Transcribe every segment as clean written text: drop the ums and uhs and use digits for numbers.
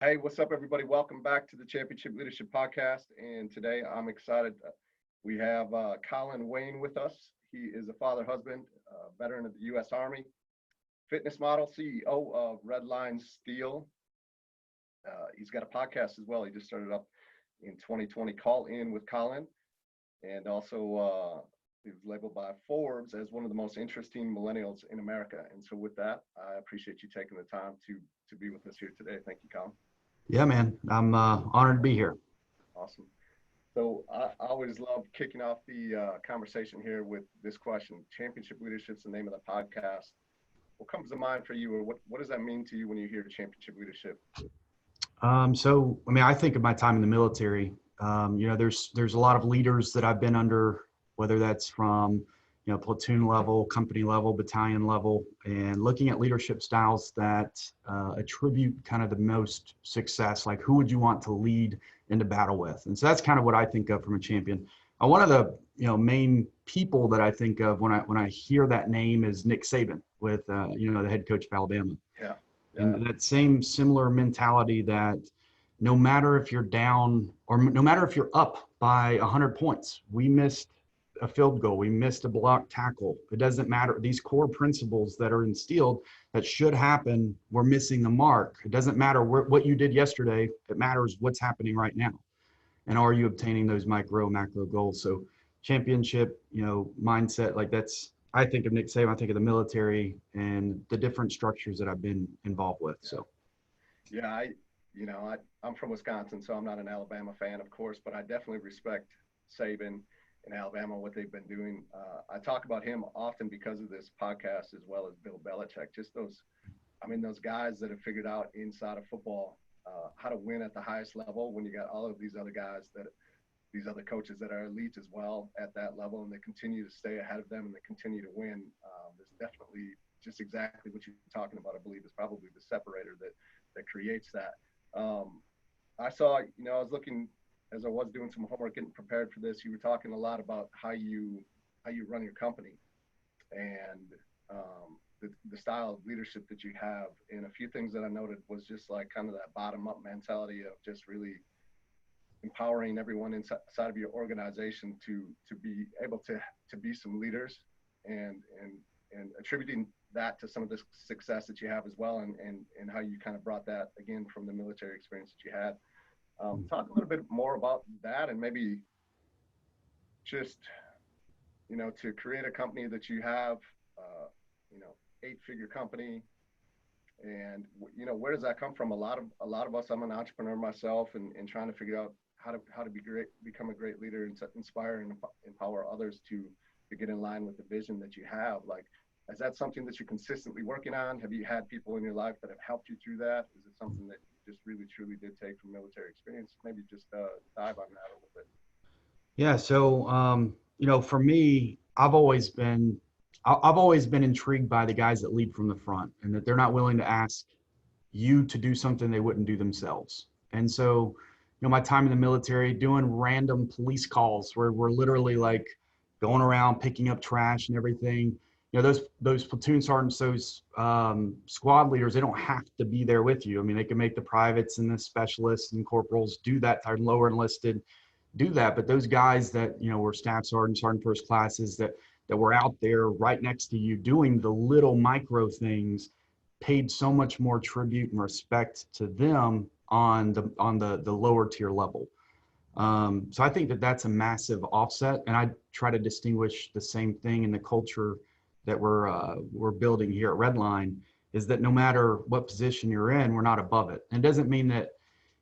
Hey, what's up, everybody? Welcome back to the Championship Leadership Podcast. And today I'm excited. We have Colin Wayne with us. He is a father, husband, veteran of the U.S. Army, fitness model, CEO of Redline Steel. He's got a podcast as well. He just started up in 2020, Call In with Colin. And also, he was labeled by Forbes as one of the most interesting millennials in America. And so with that, I appreciate you taking the time to be with us here today. Thank you, Colin. Yeah, man. I'm honored to be here. Awesome. So I always love kicking off the conversation here with this question. Championship Leadership is the name of the podcast. What comes to mind for you, or what does that mean to you when you hear championship leadership? I think of my time in the military. There's a lot of leaders that I've been under, whether that's from platoon level, company level, battalion level, and looking at leadership styles that attribute kind of the most success. Like, who would you want to lead into battle with? And so that's kind of what I think of from a champion. One of the main people that I think of when I hear that name is Nick Saban, with the head coach of Alabama. Yeah. And that same similar mentality that no matter if you're down or no matter if you're up by 100 points, we missed a field goal, we missed a block tackle. It doesn't matter. These core principles that are instilled that should happen, we're missing the mark. It doesn't matter what you did yesterday. It matters what's happening right now. And are you obtaining those macro goals? So championship, mindset, like that's, I think of Nick Saban, I think of the military and the different structures that I've been involved with. So, yeah, I'm from Wisconsin, so I'm not an Alabama fan, of course, but I definitely respect Saban in Alabama, what they've been doing. I talk about him often because of this podcast, as well as Bill Belichick. Just those guys that have figured out inside of football how to win at the highest level. When you got all of these other guys these other coaches that are elite as well at that level, and they continue to stay ahead of them and they continue to win. There's definitely just exactly what you're talking about. I believe is probably the separator that creates that. I saw, I was looking as I was doing some homework, getting prepared for this. You were talking a lot about how you run your company and the style of leadership that you have. And a few things that I noted was just like kind of that bottom up mentality of just really empowering everyone inside of your organization to be able to be some leaders and attributing that to some of the success that you have as well, and how you kind of brought that again from the military experience that you had. Talk a little bit more about that, and maybe just to create a company that you have, 8-figure company, and where does that come from? A lot of us, I'm an entrepreneur myself, and trying to figure out how to become a great leader and to inspire and empower others to get in line with the vision that you have. Like, is that something that you're consistently working on? Have you had people in your life that have helped you through that? Is it something that you just really truly did take from military experience? Maybe just dive on that a little bit. yeah. So, for me, I've always been intrigued by the guys that lead from the front, and that they're not willing to ask you to do something they wouldn't do themselves. And so, my time in the military, doing random police calls where we're literally like going around picking up trash and everything. Those platoon sergeants, those squad leaders, they don't have to be there with you. I mean, they can make the privates and the specialists and corporals do that, are lower enlisted, do that. But those guys that, were staff sergeants, sergeant first classes that were out there right next to you doing the little micro things, paid so much more tribute and respect to them on the lower tier level. So I think that that's a massive offset, and I try to distinguish the same thing in the culture that we're building here at Redline, is that no matter what position you're in, we're not above it. And it doesn't mean that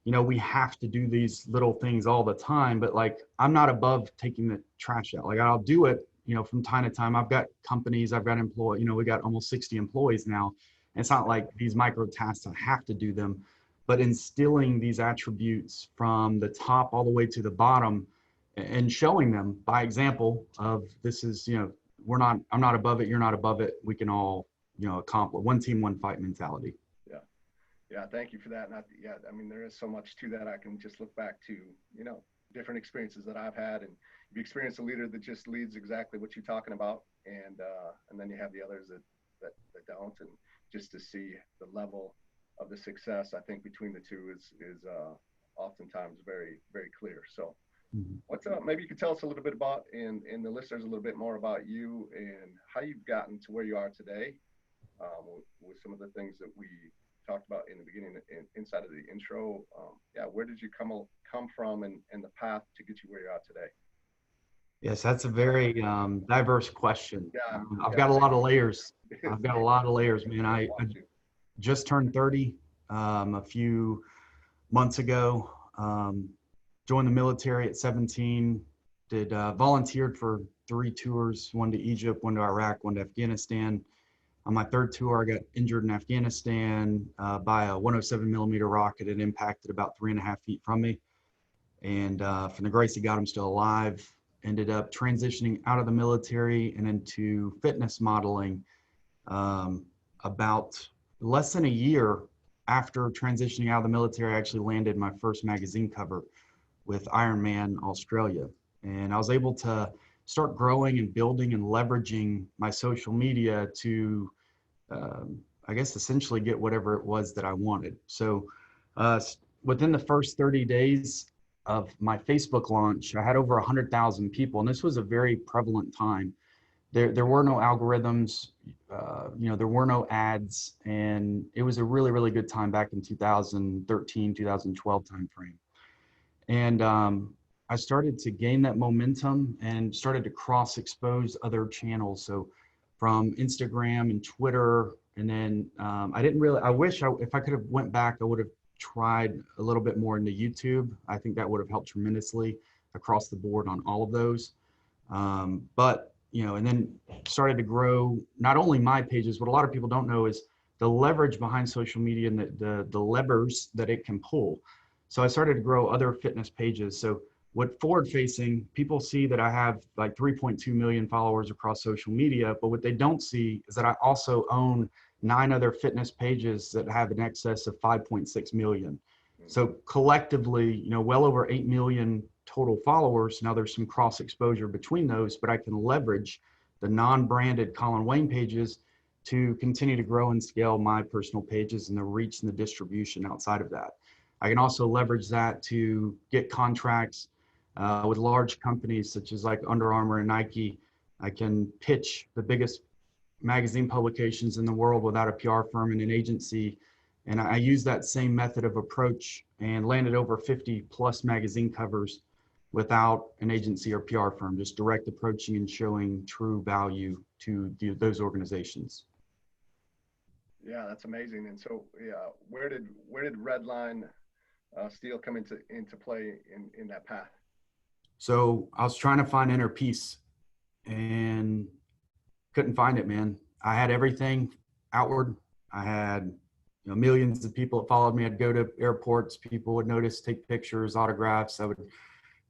we have to do these little things all the time, but like, I'm not above taking the trash out. Like, I'll do it from time to time. I've got companies, I've got employees, we got almost 60 employees now. And it's not like these micro tasks, I have to do them, but instilling these attributes from the top all the way to the bottom and showing them by example of, this is, I'm not above it, you're not above it. We can all, accomplish one team, one fight mentality. Yeah. Yeah. Thank you for that. There is so much to that. I can just look back to, different experiences that I've had, and you experience a leader that just leads exactly what you're talking about. And then you have the others that don't, and just to see the level of the success, I think, between the two is oftentimes very, very clear. So Mhm. what's maybe you could tell us a little bit about, and the listeners a little bit more about you and how you've gotten to where you are today, with some of the things that we talked about in the beginning and inside of the intro. Yeah, where did you come from, and the path to get you where you are today? Yes, that's a very diverse question. Yeah, I've yeah, got a lot of layers. I've got a same. lot of layers, man. I I want to. just turned 30 a few months ago. Joined the military at 17. Did volunteered for 3 tours, one to Egypt, one to Iraq, one to Afghanistan. On my third tour, I got injured in Afghanistan by a 107 millimeter rocket. It impacted about 3.5 feet from me. And from the grace of God, I'm still alive. Ended up transitioning out of the military and into fitness modeling about less than a year after transitioning out of the military. I actually landed my first magazine cover with Ironman Australia. And I was able to start growing and building and leveraging my social media to, I guess, essentially get whatever it was that I wanted. So within the first 30 days of my Facebook launch, I had over 100,000 people. And this was a very prevalent time. There were no algorithms, there were no ads. And it was a really, really good time back in 2013, 2012 timeframe. And I started to gain that momentum and started to cross expose other channels. So from Instagram and Twitter, and then I didn't really, if I could have went back, I would have tried a little bit more into YouTube. I think that would have helped tremendously across the board on all of those. But, and then started to grow not only my pages. What a lot of people don't know is the leverage behind social media and the levers that it can pull. So I started to grow other fitness pages. So what forward facing, people see that I have like 3.2 million followers across social media, but what they don't see is that I also own 9 other fitness pages that have an excess of 5.6 million. So collectively, well over 8 million total followers. Now there's some cross exposure between those, but I can leverage the non-branded Colin Wayne pages to continue to grow and scale my personal pages and the reach and the distribution outside of that. I can also leverage that to get contracts with large companies such as like Under Armour and Nike. I can pitch the biggest magazine publications in the world without a PR firm and an agency. And I use that same method of approach and landed over 50 plus magazine covers without an agency or PR firm, just direct approaching and showing true value to those organizations. Yeah, that's amazing. And so, yeah, where did Redline Steel come into play in that path? So I was trying to find inner peace and couldn't find it, man. I had everything outward. I had millions of people that followed me. I'd go to airports. People would notice, take pictures, autographs. I would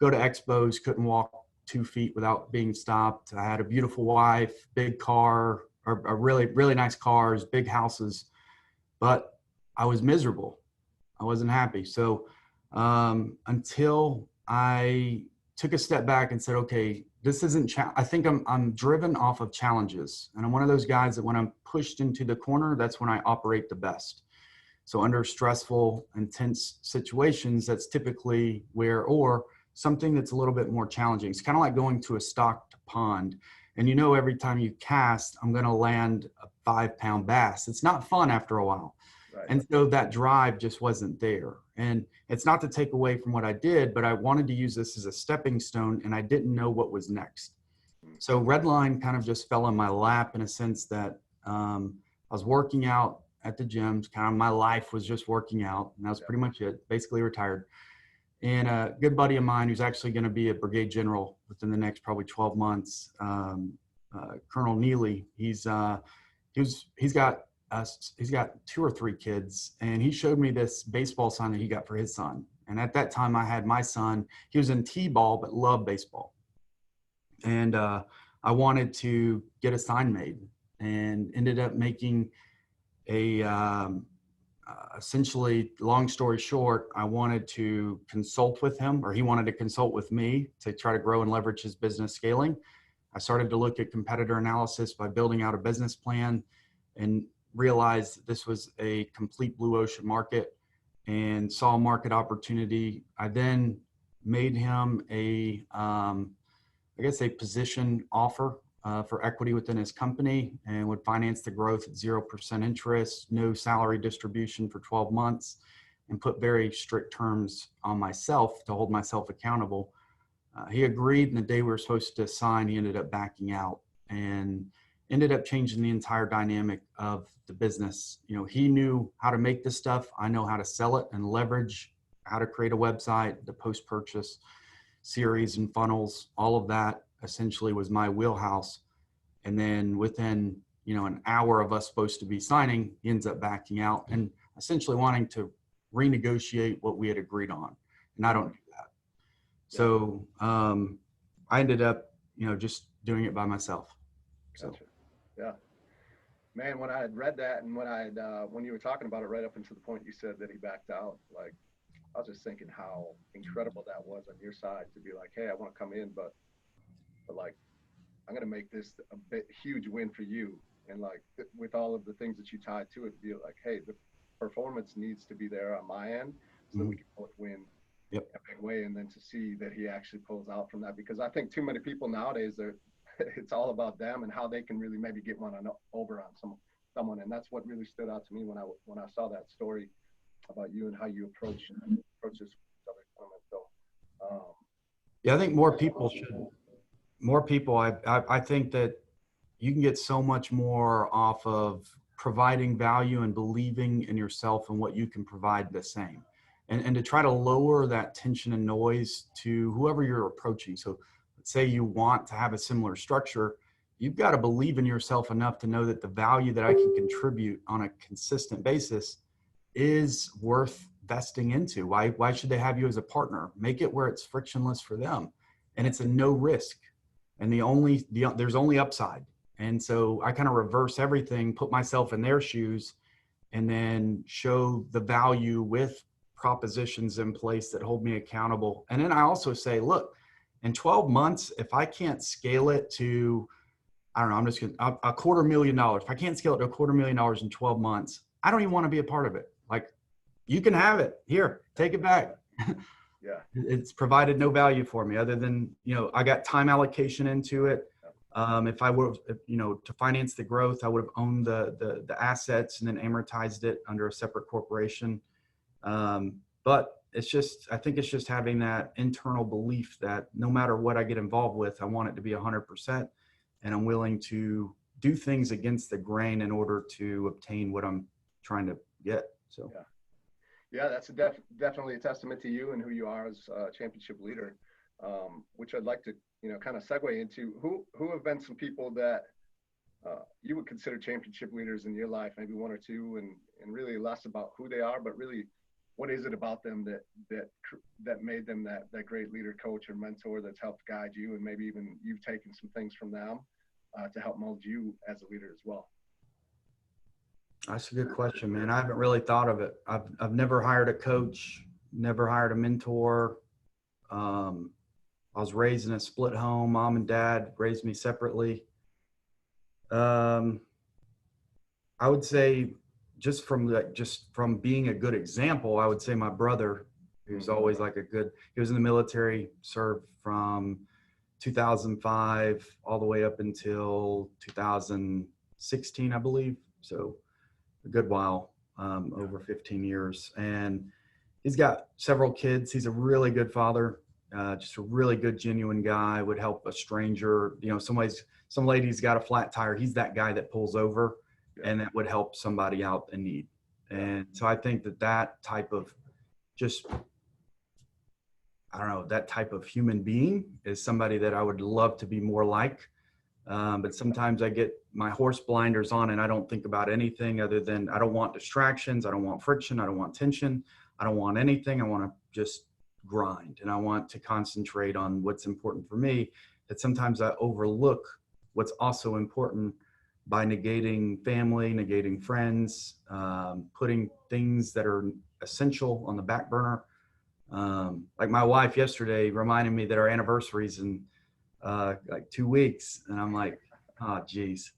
go to expos, couldn't walk 2 feet without being stopped. I had a beautiful wife, big car, or really, really nice cars, big houses, but I was miserable. I wasn't happy. So until I took a step back and said, okay, this isn't, I think I'm driven off of challenges. And I'm one of those guys that when I'm pushed into the corner, that's when I operate the best. So under stressful, intense situations, that's typically or something that's a little bit more challenging. It's kind of like going to a stocked pond. And every time you cast, I'm going to land a 5-pound bass. It's not fun after a while. Right. And so that drive just wasn't there. And it's not to take away from what I did, but I wanted to use this as a stepping stone and I didn't know what was next. So Redline kind of just fell in my lap in a sense that I was working out at the gyms. Kind of my life was just working out, and that was pretty much it. Basically retired. And a good buddy of mine who's actually going to be a brigade general within the next probably 12 months, Colonel Neely. He's got 2 or 3 kids, and he showed me this baseball sign that he got for his son. And at that time, I had my son. He was in T-ball but loved baseball, and I wanted to get a sign made, and ended up making a essentially, long story short, I wanted to consult with him, or he wanted to consult with me to try to grow and leverage his business scaling. I started to look at competitor analysis by building out a business plan. And realized that this was a complete blue ocean market and saw a market opportunity. I then made him I guess a position offer for equity within his company, and would finance the growth at 0% interest, no salary distribution for 12 months, and put very strict terms on myself to hold myself accountable. He agreed, and the day we were supposed to sign, he ended up backing out and ended up changing the entire dynamic of the business. You know, he knew how to make this stuff. I know how to sell it and leverage how to create a website, the post-purchase series and funnels, all of that essentially was my wheelhouse. And then within, an hour of us supposed to be signing, he ends up backing out and essentially wanting to renegotiate what we had agreed on. And I don't do that. So I ended up, just doing it by myself. So. Gotcha. Yeah. Man, when I had read that, and when you were talking about it right up until the point you said that he backed out, like, I was just thinking how incredible that was on your side to be like, hey, I want to come in, but like, I'm going to make this a huge win for you. And like, with all of the things that you tied to it, be like, hey, the performance needs to be there on my end so that we can both win a big way. And then to see that he actually pulls out from that, because I think too many people nowadays, it's all about them and how they can really maybe get over on someone. And that's what really stood out to me when I saw that story about you and how you approach this other tournament. So, yeah, I think more people should. More people. I think that you can get so much more off of providing value and believing in yourself and what you can provide the same, and to try to lower that tension and noise to whoever you're approaching. So, let's say you want to have a similar structure. You've got to believe in yourself enough to know that the value that I can contribute on a consistent basis is worth vesting into. Why should they have you as a partner? Make it where it's frictionless for them, and it's a no risk, and there's only upside. And so I kind of reverse everything, put myself in their shoes, and then show the value with propositions in place that hold me accountable. And then I also say, look, in 12 months, if I can't scale it to, I don't know, I'm just going to $250,000. If I can't scale it to $250,000 in 12 months, I don't even want to be a part of it. Like, you can have it here, take it back. Yeah. It's provided no value for me other than, I got time allocation into it. If I would, to finance the growth, I would have owned the assets and then amortized it under a separate corporation. But I think it's just having that internal belief that no matter what I get involved with, I want it to be 100%. And I'm willing to do things against the grain in order to obtain what I'm trying to get. So. Yeah, that's definitely a testament to you and who you are as a championship leader, which I'd like to, kind of segue into who have been some people that you would consider championship leaders in your life, maybe one or two, and really less about who they are, but really what is it about them that made them that great leader, coach, or mentor that's helped guide you, and maybe even you've taken some things from them to help mold you as a leader as well. That's a good question, man. I haven't really thought of it. I've never hired a coach, never hired a mentor. I was raised in a split home. Mom and dad raised me separately. I would say just from being a good example, I would say my brother, who's always he was in the military, served from 2005 all the way up until 2016, I believe. So a good while, over 15 years. And he's got several kids. He's a really good father, just a really good, genuine guy, would help a stranger. Some lady's got a flat tire. He's that guy that pulls over and that would help somebody out in need. And so I think that type of that type of human being is somebody that I would love to be more like. But sometimes I get my horse blinders on and I don't think about anything other than I don't want distractions. I don't want friction. I don't want tension. I don't want anything. I want to just grind, and I want to concentrate on what's important for me. That sometimes I overlook what's also important by negating family, negating friends, putting things that are essential on the back burner. Like my wife yesterday reminded me that our anniversary's in like 2 weeks, and I'm like, oh geez,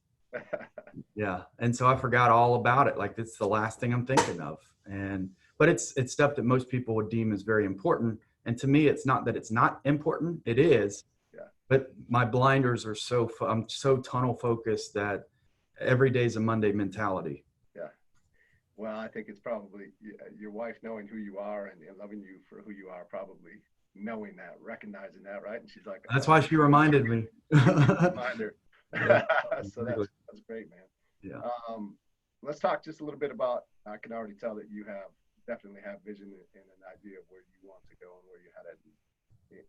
Yeah. And so I forgot all about it. Like it's the last thing I'm thinking of. And but it's stuff that most people would deem as very important. And to me, it's not that it's not important. It is, Yeah. but my blinders are I'm so tunnel focused that every day is a Monday mentality. Yeah. Well, I think it's probably your wife knowing who you are and loving you for who you are, probably knowing that, recognizing that, right? And she's like, That's why she reminded me. you need a reminder. Yeah, So exactly. that's great, man. Yeah. Let's talk just a little bit about. I can already tell that you have definitely have vision and an idea of where you want to go and where you had it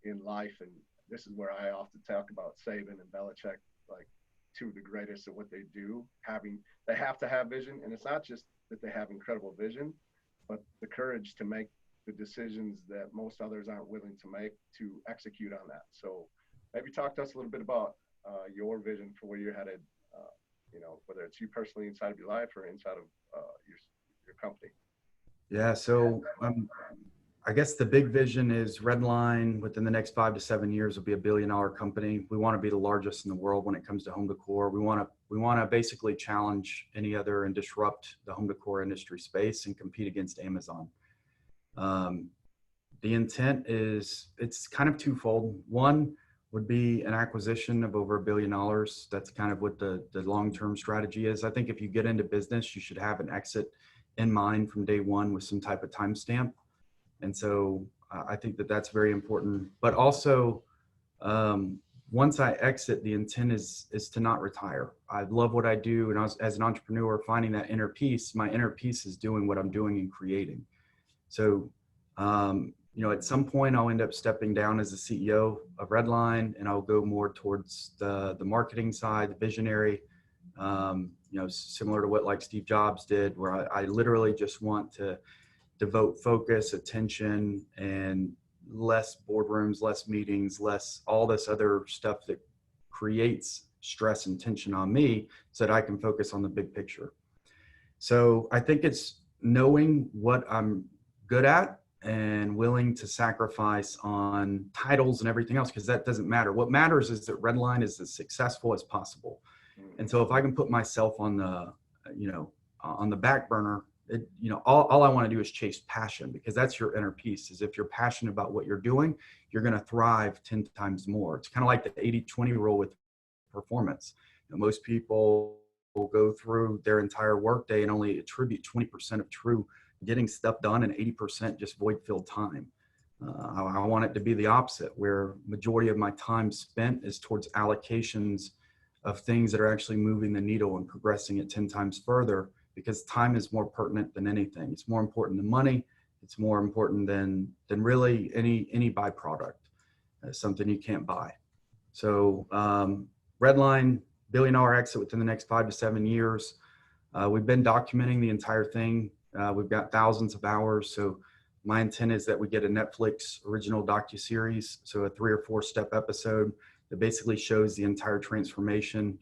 in life. And this is where I often talk about Saban and Belichick, like two of the greatest at what they do. They have to have vision, and it's not just that they have incredible vision, but the courage to make the decisions that most others aren't willing to make to execute on that. So maybe talk to us a little bit about your vision for where you're headed. Whether it's you personally inside of your life or inside of your company. Yeah. So I guess the big vision is Redline within the next 5 to 7 years will be $1 billion company. We want to be the largest in the world when it comes to home decor. We want to basically challenge any other and disrupt the home decor industry space and compete against Amazon. Um, the intent is it's kind of twofold. One would be an acquisition of over $1 billion. That's kind of what the long-term strategy is. I think if you get into business, you should have an exit in mind from day one with some type of timestamp. And so I think that that's very important. But also, um, once I exit, the intent is to not retire. I love what I do, and as an entrepreneur, finding that inner peace. My inner peace is doing what I'm doing and creating. So, at some point, I'll end up stepping down as the CEO of Redline, and I'll go more towards the marketing side, the visionary. Similar to what like Steve Jobs did, where I literally just want to devote focus, attention, and less boardrooms, less meetings, less all this other stuff that creates stress and tension on me so that I can focus on the big picture. So I think it's knowing what I'm good at and willing to sacrifice on titles and everything else, because that doesn't matter. What matters is that Redline is as successful as possible. And so if I can put myself on the back burner, all I want to do is chase passion, because that's your inner peace. Is if you're passionate about what you're doing, you're going to thrive 10 times more. It's kind of like the 80-20 rule with performance. Most people will go through their entire workday and only attribute 20% of true getting stuff done and 80% just void filled time. I want it to be the opposite, where majority of my time spent is towards allocations of things that are actually moving the needle and progressing it 10 times further, because time is more pertinent than anything. It's more important than money. It's more important than really any byproduct. Something you can't buy. So Redline, $1 billion exit within the next 5 to 7 years. We've been documenting the entire thing. We've got thousands of hours. So my intent is that we get a Netflix original docuseries, so a 3 or 4 step episode that basically shows the entire transformation,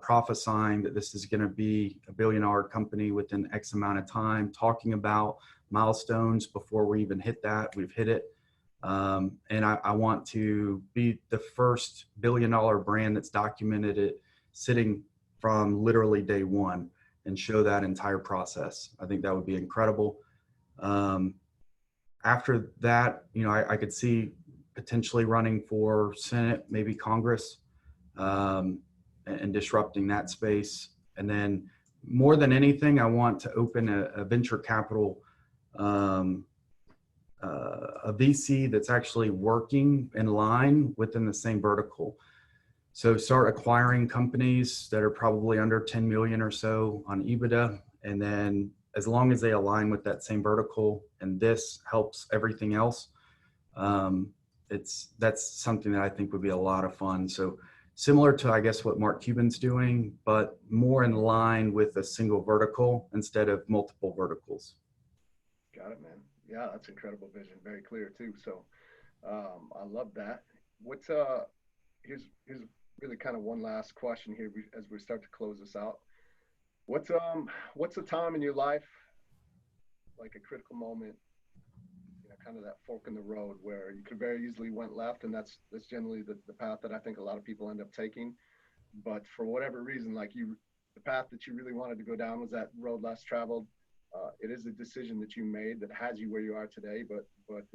prophesying that this is going to be a $1 billion company within X amount of time, talking about milestones before we even hit that. We've hit it. And I want to be the first $1 billion brand that's documented it sitting from literally day one and show that entire process. I think that would be incredible. After that, I could see potentially running for Senate, maybe Congress, and disrupting that space. And then more than anything, I want to open a venture capital, a VC that's actually working in line within the same vertical. So start acquiring companies that are probably under 10 million or so on EBITDA. And then as long as they align with that same vertical and this helps everything else, that's something that I think would be a lot of fun. So similar to, I guess, what Mark Cuban's doing, but more in line with a single vertical instead of multiple verticals. Got it, man. Yeah, that's incredible vision. Very clear too. So I love that. What's here's really kind of one last question here as we start to close this out. What's a time in your life, like a critical moment, kind of that fork in the road where you could very easily went left, and that's generally the path that I think a lot of people end up taking. but for whatever reason, like the path that you really wanted to go down was that road less traveled. It is a decision that you made that has you where you are today, but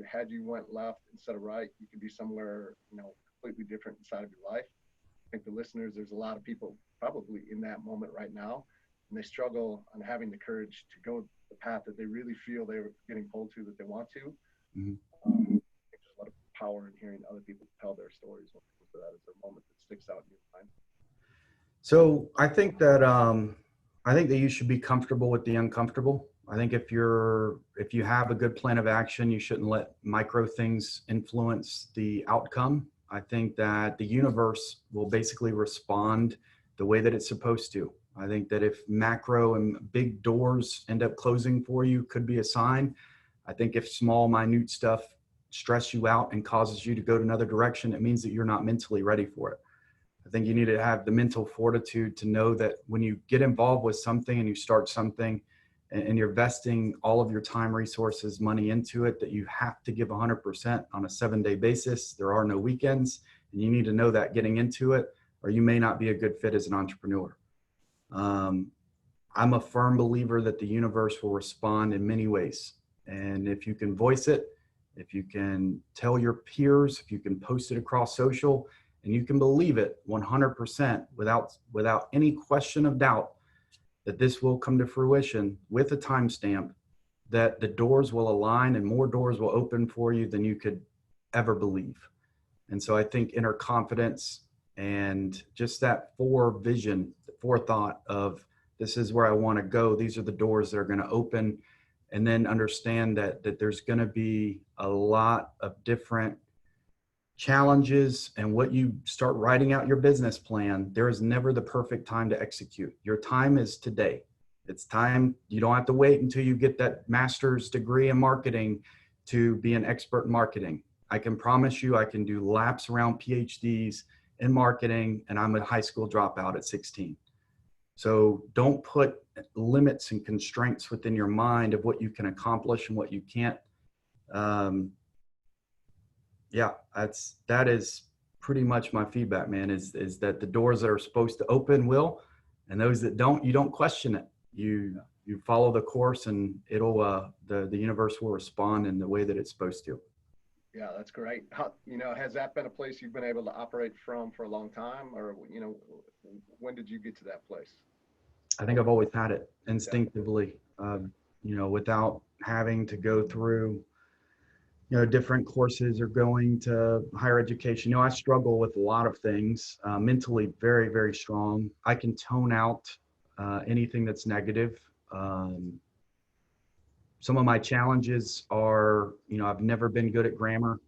had you went left instead of right, you could be somewhere, completely different inside of your life. I think the listeners, there's a lot of people probably in that moment right now, and they struggle on having the courage to go the path that they really feel they're getting pulled to, that they want to. Mhm. There's a lot of power in hearing other people tell their stories. When it comes to that, is a moment that sticks out in your mind. So I think that you should be comfortable with the uncomfortable. I think if you have a good plan of action, you shouldn't let micro things influence the outcome. I think that the universe will basically respond the way that it's supposed to. I think that if macro and big doors end up closing for you, could be a sign. I think if small, minute stuff stress you out and causes you to go to another direction, it means that you're not mentally ready for it. I think you need to have the mental fortitude to know that when you get involved with something and you start something and you're vesting all of your time, resources, money into it, that you have to give 100% on a 7-day basis. There are no weekends, and you need to know that getting into it, or you may not be a good fit as an entrepreneur. I'm a firm believer that the universe will respond in many ways. And if you can voice it, if you can tell your peers, if you can post it across social, and you can believe it 100% without any question of doubt that this will come to fruition with a timestamp, that the doors will align and more doors will open for you than you could ever believe. And so I think inner confidence and just that vision, the forethought of this is where I want to go. These are the doors that are going to open. And then understand that there's going to be a lot of different challenges. And what you start writing out your business plan, there is never the perfect time to execute. Your time is today. It's time. You don't have to wait until you get that master's degree in marketing to be an expert in marketing. I can promise you I can do laps around PhDs in marketing, and I'm a high school dropout at 16. So don't put limits and constraints within your mind of what you can accomplish and what you can't. That is pretty much my feedback, man, is that the doors that are supposed to open will, and those that don't, you don't question it. You follow the course, and it'll the universe will respond in the way that it's supposed to. Yeah, that's great. Has that been a place you've been able to operate from for a long time, or when did you get to that place? I think I've always had it instinctively, without having to go through, different courses or going to higher education. I struggle with a lot of things, mentally very, very strong. I can tone out anything that's negative. Some of my challenges are, I've never been good at grammar.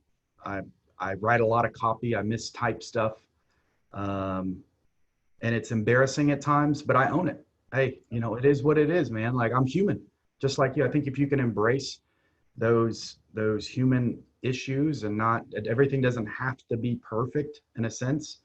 I write a lot of copy. I mistype stuff. And it's embarrassing at times, but I own it. Hey, it is what it is, man. Like, I'm human, just like you. I think if you can embrace those human issues and not everything doesn't have to be perfect in a sense,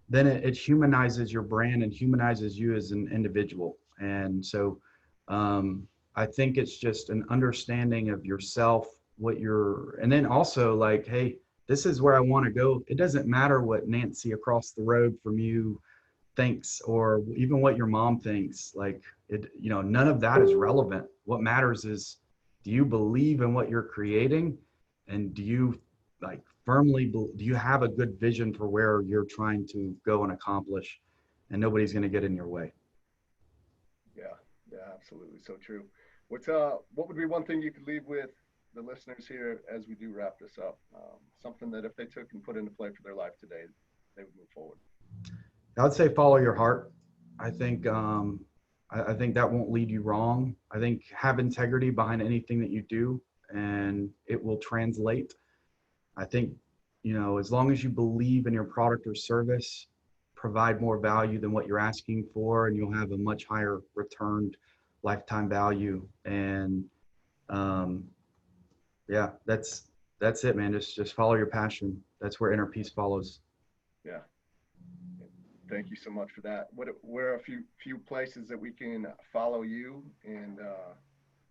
then it humanizes your brand and humanizes you as an individual. And so I think it's just an understanding of yourself, and then also like, hey, this is where I want to go. It doesn't matter what Nancy across the road from you thinks, or even what your mom thinks. Like, none of that is relevant. What matters is, do you believe in what you're creating, and do you do you have a good vision for where you're trying to go and accomplish, and nobody's going to get in your way. Yeah, absolutely, so true. What would be one thing you could leave with the listeners here as we do wrap this up? Something that if they took and put into play for their life today, they would move forward. I would say follow your heart. I think I think that won't lead you wrong. I think have integrity behind anything that you do, and it will translate. I think, as long as you believe in your product or service, provide more value than what you're asking for, and you'll have a much higher returned lifetime value. And that's it, man. Just follow your passion. That's where inner peace follows. Yeah. Thank you so much for that. Where are a few places that we can follow you and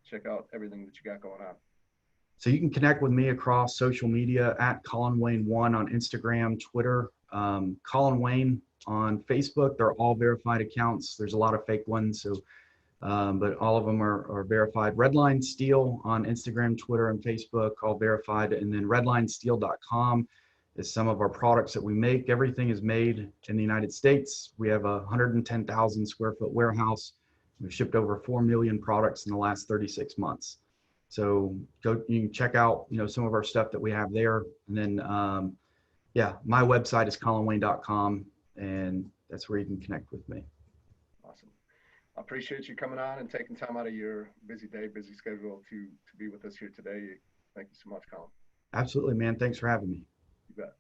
check out everything that you got going on? So you can connect with me across social media at Colin Wayne 1 on Instagram, Twitter. Colin Wayne on Facebook. They're all verified accounts. There's a lot of fake ones, so but all of them are verified. Redline Steel on Instagram, Twitter, and Facebook, all verified. And then redlinesteel.com is some of our products that we make. Everything is made in the United States. We have a 110,000 square foot warehouse. We've shipped over 4 million products in the last 36 months. So you can check out, some of our stuff that we have there. And then, yeah, my website is colinwayne.com, and that's where you can connect with me. Awesome. I appreciate you coming on and taking time out of your busy day, busy schedule to be with us here today. Thank you so much, Colin. Absolutely, man. Thanks for having me. You bet.